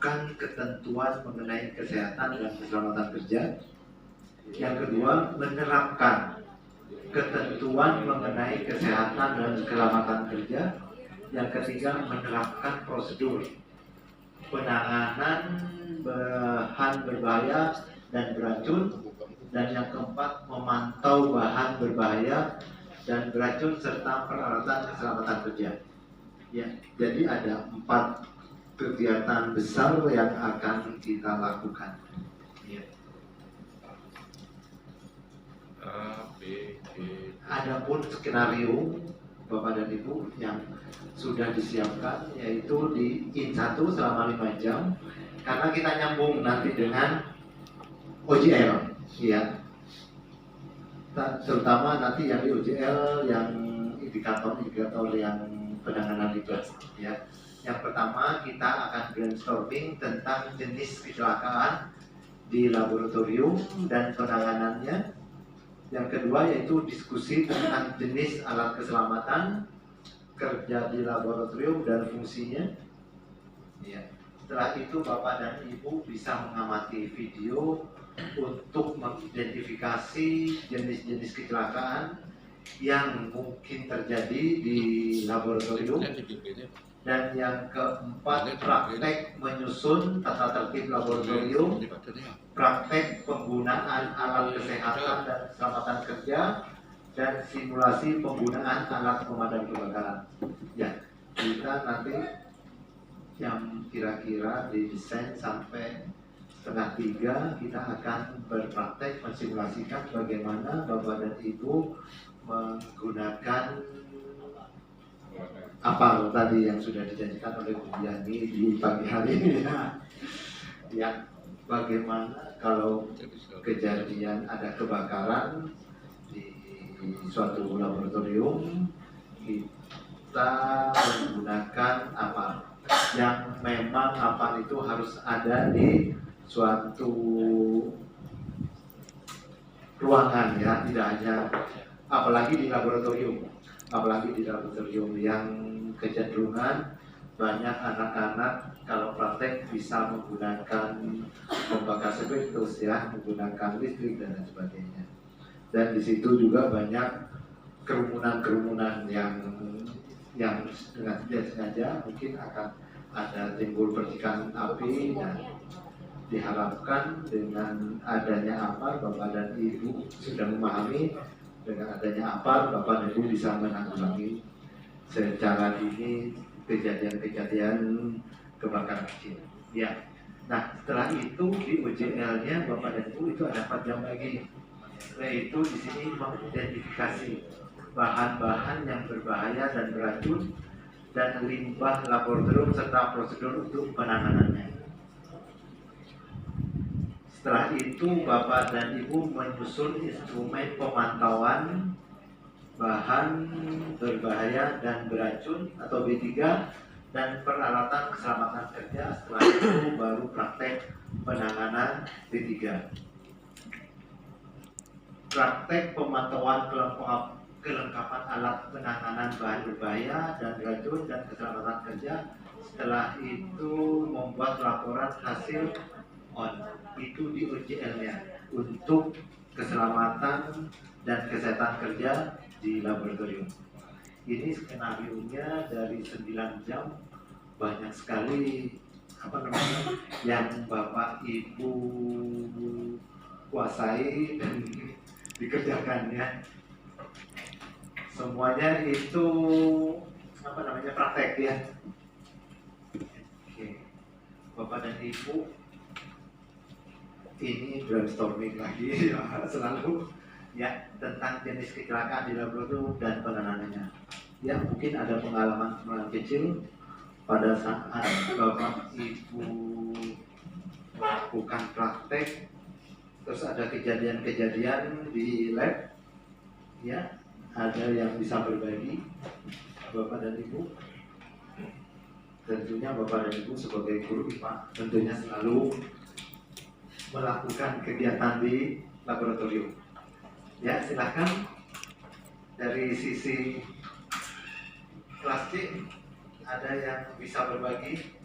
melakukan ketentuan mengenai kesehatan dan keselamatan kerja. Yang kedua, menerapkan ketentuan mengenai kesehatan dan keselamatan kerja. Yang ketiga, menerapkan prosedur penanganan bahan berbahaya dan beracun. Dan yang keempat, memantau bahan berbahaya dan beracun serta peralatan keselamatan kerja. Ya, jadi ada 4 kegiatan besar yang akan kita lakukan. Ya. Adapun skenario Bapak dan Ibu yang sudah disiapkan yaitu di IN1 selama 5 jam, karena kita nyambung nanti dengan OJL, ya. Terutama nanti yang di OJL yang indikator-indikator yang penanganan libat, ya. Yang pertama kita akan brainstorming tentang jenis kecelakaan di laboratorium dan penanganannya. Yang kedua yaitu diskusi tentang jenis alat keselamatan kerja di laboratorium dan fungsinya. Ya. Setelah itu Bapak dan Ibu bisa mengamati video untuk mengidentifikasi jenis-jenis kecelakaan yang mungkin terjadi di laboratorium. Dan yang keempat, praktek menyusun tata tertib laboratorium, praktek penggunaan alat kesehatan dan keselamatan kerja, dan simulasi penggunaan alat pemadam kebakaran. Ya, kita nanti yang kira-kira didesain sampai 2:30 kita akan berpraktek mensimulasikan bagaimana Bapak dan Ibu menggunakan apa tadi yang sudah dijanjikan oleh Bu Yani di pagi hari ini, ya, bagaimana kalau kejadian ada kebakaran di suatu laboratorium, kita menggunakan apa yang memang apa itu harus ada di suatu ruangan, ya, tidak hanya apalagi di laboratorium yang kecenderungan banyak anak-anak kalau praktek bisa menggunakan pembakar spiritus, ya, menggunakan listrik dan lain sebagainya. Dan di situ juga banyak kerumunan yang dengan tidak sengaja mungkin akan ada timbul percikan api, dan diharapkan dengan adanya APAR Bapak dan Ibu sudah memahami, dengan adanya APAR Bapak dan Ibu bisa menanggulangi secara dini kejadian-kejadian kebakaran kecil. Ya. Nah, setelah itu di UJL-nya Bapak dan Ibu itu ada 4 jam lagi, yaitu di sini mengidentifikasi bahan-bahan yang berbahaya dan beracun dan limbah laboratorium serta prosedur untuk penanganannya. Setelah itu Bapak dan Ibu menyusun instrumen pemantauan bahan berbahaya dan beracun atau B3 dan peralatan keselamatan kerja. Setelah itu baru praktek penanganan B3. Praktek pemantauan kelengkapan alat penanganan bahan berbahaya dan beracun dan keselamatan kerja. Setelah itu membuat laporan hasil itu di UJL-nya untuk keselamatan dan kesehatan kerja di laboratorium. Ini skenario-nya dari 9 jam, banyak sekali yang Bapak Ibu kuasai dan dikerjakan, ya. Semuanya itu praktek, ya. Oke. Bapak dan Ibu ini brainstorming lagi, ya, selalu, ya, tentang jenis kecelakaan di laboratorium dan penanganannya. Ya, mungkin ada pengalaman kecil pada saat Bapak Ibu melakukan praktek, terus ada kejadian-kejadian di lab, ya, ada yang bisa berbagi Bapak dan Ibu. Tentunya Bapak dan Ibu sebagai guru IPA tentunya selalu melakukan kegiatan di laboratorium. Ya, silahkan dari sisi kelas C ada yang bisa berbagi.